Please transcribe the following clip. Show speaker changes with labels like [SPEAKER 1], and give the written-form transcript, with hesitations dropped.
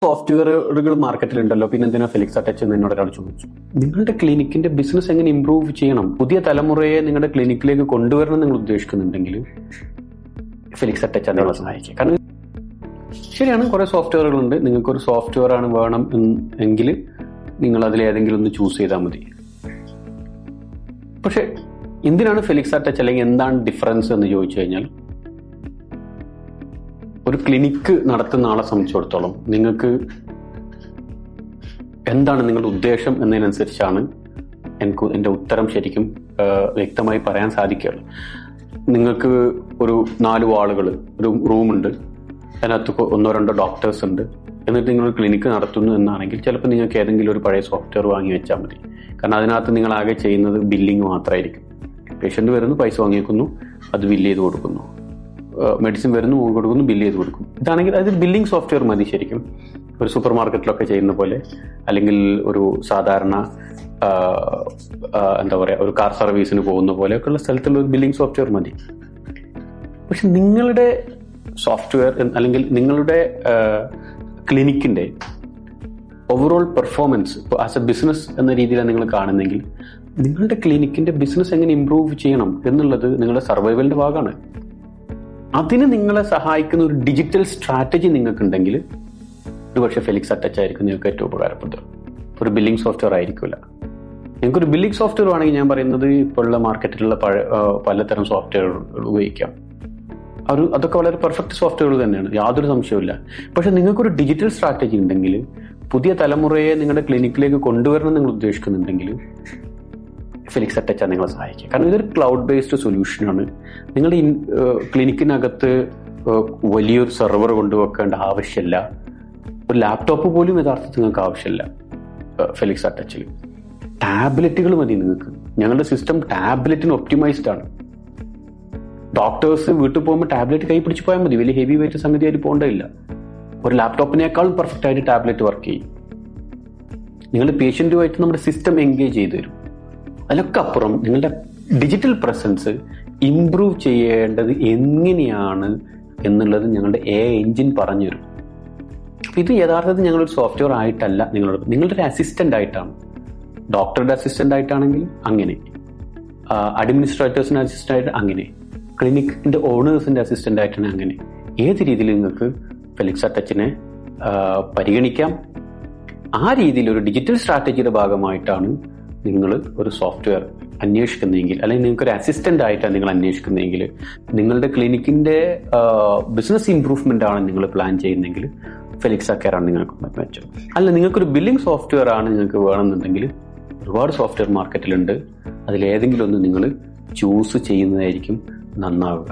[SPEAKER 1] സോഫ്റ്റ്വെയറുകൾ മാർക്കറ്റിലുണ്ടല്ലോ, പിന്നെ എന്തിനാ ഫെലിക്സ് അറ്റാച്ച് എന്ന് എന്നോട് ഒരാൾ ചോദിച്ചു. നിങ്ങളുടെ ക്ലിനിക്കിന്റെ ബിസിനസ് എങ്ങനെ ഇംപ്രൂവ് ചെയ്യണം, പുതിയ തലമുറയെ നിങ്ങളുടെ ക്ലിനിക്കിലേക്ക് കൊണ്ടുവരണം നിങ്ങൾ ഉദ്ദേശിക്കുന്നുണ്ടെങ്കിൽ ഫെലിക്സ് അറ്റാച്ച് അതിനുള്ള സഹായിക്കുക. കാരണം ശരിയാണ്, കുറെ സോഫ്റ്റ്വെയറുകളുണ്ട്. നിങ്ങൾക്കൊരു സോഫ്റ്റ്വെയർ ആണ് വേണം എങ്കിൽ നിങ്ങൾ അതിലേതെങ്കിലും ഒന്ന് ചൂസ് ചെയ്താൽ മതി. പക്ഷെ എന്തിനാണ് ഫെലിക്സ് അറ്റാച്ച്, അല്ലെങ്കിൽ എന്താണ് ഡിഫറൻസ് എന്ന് ചോദിച്ചു കഴിഞ്ഞാൽ, ഒരു ക്ലിനിക്ക് നടത്തുന്ന ആളെ സംബന്ധിച്ചിടത്തോളം നിങ്ങൾക്ക് എന്താണ് നിങ്ങളുടെ ഉദ്ദേശം എന്നതിനനുസരിച്ചാണ് എൻ്റെ ഉത്തരം ശരിക്കും വ്യക്തമായി പറയാൻ സാധിക്കുകയുള്ളൂ. നിങ്ങൾക്ക് ഒരു 4 വാളുകൾ, ഒരു റൂമുണ്ട്, അതിനകത്ത് 1-2 ഡോക്ടേഴ്സ് ഉണ്ട്, എന്നിട്ട് നിങ്ങൾ ക്ലിനിക്ക് നടത്തുന്നു എന്നാണെങ്കിൽ ചിലപ്പോൾ നിങ്ങൾക്ക് ഏതെങ്കിലും ഒരു പഴയ സോഫ്റ്റ്വെയർ വാങ്ങി വെച്ചാൽ മതി. കാരണം അതിനകത്ത് നിങ്ങൾ ആകെ ചെയ്യുന്നത് ബില്ലിങ് മാത്രമായിരിക്കും. പേഷ്യൻ്റ് വരുന്നു, പൈസ വാങ്ങിക്കുന്നു, അത് ബില്ല് ചെയ്ത് കൊടുക്കുന്നു. മെഡിസിൻ വരുന്നു, കൊടുക്കുന്നു, ബില്ല് ചെയ്ത് കൊടുക്കും. ഇതാണെങ്കിൽ അത് ബില്ലിംഗ് സോഫ്റ്റ്വെയർ മതി ശരിക്കും, ഒരു സൂപ്പർ മാർക്കറ്റിലൊക്കെ ചെയ്യുന്ന പോലെ, അല്ലെങ്കിൽ ഒരു സാധാരണ എന്താ പറയുക, ഒരു കാർ സർവീസിന് പോകുന്ന പോലെയൊക്കെയുള്ള സ്ഥലത്തുള്ള ഒരു ബില്ലിംഗ് സോഫ്റ്റ്വെയർ മതി. പക്ഷെ നിങ്ങളുടെ സോഫ്റ്റ്വെയർ അല്ലെങ്കിൽ നിങ്ങളുടെ ക്ലിനിക്കിന്റെ ഓവറോൾ പെർഫോമൻസ് ഇപ്പോൾ ആസ് എ ബിസിനസ് എന്ന രീതിയിലാണ് നിങ്ങൾ കാണുന്നെങ്കിൽ, നിങ്ങളുടെ ക്ലിനിക്കിന്റെ ബിസിനസ് എങ്ങനെ ഇംപ്രൂവ് ചെയ്യണം എന്നുള്ളത് നിങ്ങളുടെ സർവൈവലിന്റെ ഭാഗമാണ്. അതിന് നിങ്ങളെ സഹായിക്കുന്ന ഒരു ഡിജിറ്റൽ സ്ട്രാറ്റജി നിങ്ങൾക്കുണ്ടെങ്കിൽ ഒരുപക്ഷെ ഫെലിക്സ് അറ്റാച്ച് ആയിരിക്കും നിങ്ങൾക്ക് ഏറ്റവും ഉപകാരപ്പെടുന്നത്. ഒരു ബില്ലിംഗ് സോഫ്റ്റ്വെയർ ആയിരിക്കില്ല. നിങ്ങൾക്കൊരു ബില്ലിംഗ് സോഫ്റ്റ്വെയർ ആണെങ്കിൽ ഞാൻ പറയുന്നത് ഇപ്പോഴുള്ള മാർക്കറ്റിലുള്ള പലതരം സോഫ്റ്റ്വെയറുകൾ ഉപയോഗിക്കാം. അതൊക്കെ വളരെ പെർഫെക്റ്റ് സോഫ്റ്റ്വെയർ തന്നെയാണ്, യാതൊരു സംശയവുമില്ല. പക്ഷെ നിങ്ങൾക്കൊരു ഡിജിറ്റൽ സ്ട്രാറ്റജി ഉണ്ടെങ്കിൽ, പുതിയ തലമുറയെ നിങ്ങളുടെ ക്ലിനിക്കിലേക്ക് കൊണ്ടുവരണം നിങ്ങൾ ഉദ്ദേശിക്കുന്നുണ്ടെങ്കിൽ ഫെലിക്സ് അറ്റാച്ച് നിങ്ങളെ സഹായിക്കുക. കാരണം ഇതൊരു ക്ലൗഡ് ബേസ്ഡ് സൊല്യൂഷനാണ്. നിങ്ങളുടെ ക്ലിനിക്കിനകത്ത് വലിയൊരു സെർവർ കൊണ്ടുവെക്കേണ്ട ആവശ്യമില്ല. ഒരു ലാപ്ടോപ്പ് പോലും യഥാർത്ഥത്തിൽ നിങ്ങൾക്ക് ആവശ്യമില്ല ഫെലിക്സ് അറ്റാച്ചിൽ. ടാബ്ലറ്റുകൾ മതി നിങ്ങൾക്ക്. ഞങ്ങളുടെ സിസ്റ്റം ടാബ്ലറ്റിന് ഒപ്റ്റിമൈസ്ഡ് ആണ്. ഡോക്ടേഴ്സ് വീട്ടിൽ പോകുമ്പോൾ ടാബ്ലറ്റ് കൈ പിടിച്ച് പോയാൽ മതി, വലിയ ഹെവി വെയിറ്റ് സംഗതി ആയിട്ട് പോകേണ്ടതില്ല. ഒരു ലാപ്ടോപ്പിനേക്കാളും പെർഫെക്റ്റ് ആയിട്ട് ടാബ്ലറ്റ് വർക്ക് ചെയ്യും. നിങ്ങൾ പേഷ്യൻറ്റുമായിട്ട് നമ്മുടെ സിസ്റ്റം എൻഗേജ് ചെയ്ത് തരും. അതിലൊക്കെ അപ്പുറം നിങ്ങളുടെ ഡിജിറ്റൽ പ്രസൻസ് ഇംപ്രൂവ് ചെയ്യേണ്ടത് എങ്ങനെയാണ് എന്നുള്ളത് ഞങ്ങളുടെ എഞ്ചിൻ പറഞ്ഞു തരും. ഇത് യഥാർത്ഥത്തിൽ ഞങ്ങളൊരു സോഫ്റ്റ്വെയർ ആയിട്ടല്ല, നിങ്ങളുടെ ഒരു അസിസ്റ്റന്റ് ആയിട്ടാണ്. ഡോക്ടറുടെ അസിസ്റ്റന്റ് ആയിട്ടാണെങ്കിൽ അങ്ങനെ, അഡ്മിനിസ്ട്രേറ്റേഴ്സിന്റെ അസിസ്റ്റന്റ് ആയിട്ട് അങ്ങനെ, ക്ലിനിക്കിന്റെ ഓണേഴ്സിന്റെ അസിസ്റ്റന്റ് ആയിട്ടാണ് അങ്ങനെ. ഏത് രീതിയിൽ നിങ്ങൾക്ക് ഫെലിക്സ് അറ്റാച്ചിനെ പരിഗണിക്കാം. ആ രീതിയിൽ ഒരു ഡിജിറ്റൽ സ്ട്രാറ്റജിയുടെ ഭാഗമായിട്ടാണ് നിങ്ങൾ ഒരു സോഫ്റ്റ്വെയർ അന്വേഷിക്കുന്നതെങ്കിൽ, അല്ലെങ്കിൽ നിങ്ങൾക്ക് ഒരു അസിസ്റ്റന്റ് ആയിട്ടാണ് നിങ്ങൾ അന്വേഷിക്കുന്നതെങ്കിൽ, നിങ്ങളുടെ ക്ലിനിക്കിന്റെ ബിസിനസ് ഇംപ്രൂവ്മെന്റ് ആണ് നിങ്ങൾ പ്ലാൻ ചെയ്യുന്നതെങ്കിൽ ഫെലിക്സ് കെയർ ആണ് നിങ്ങൾക്ക് മെച്ചം. അല്ല, നിങ്ങൾക്കൊരു ബില്ലിംഗ് സോഫ്റ്റ്വെയർ ആണ് നിങ്ങൾക്ക് വേണമെന്നുണ്ടെങ്കിൽ ഒരുപാട് സോഫ്റ്റ്വെയർ മാർക്കറ്റിലുണ്ട്. അതിലേതെങ്കിലും ഒന്ന് നിങ്ങൾ ചൂസ് ചെയ്യുന്നതായിരിക്കും നന്നാവുക.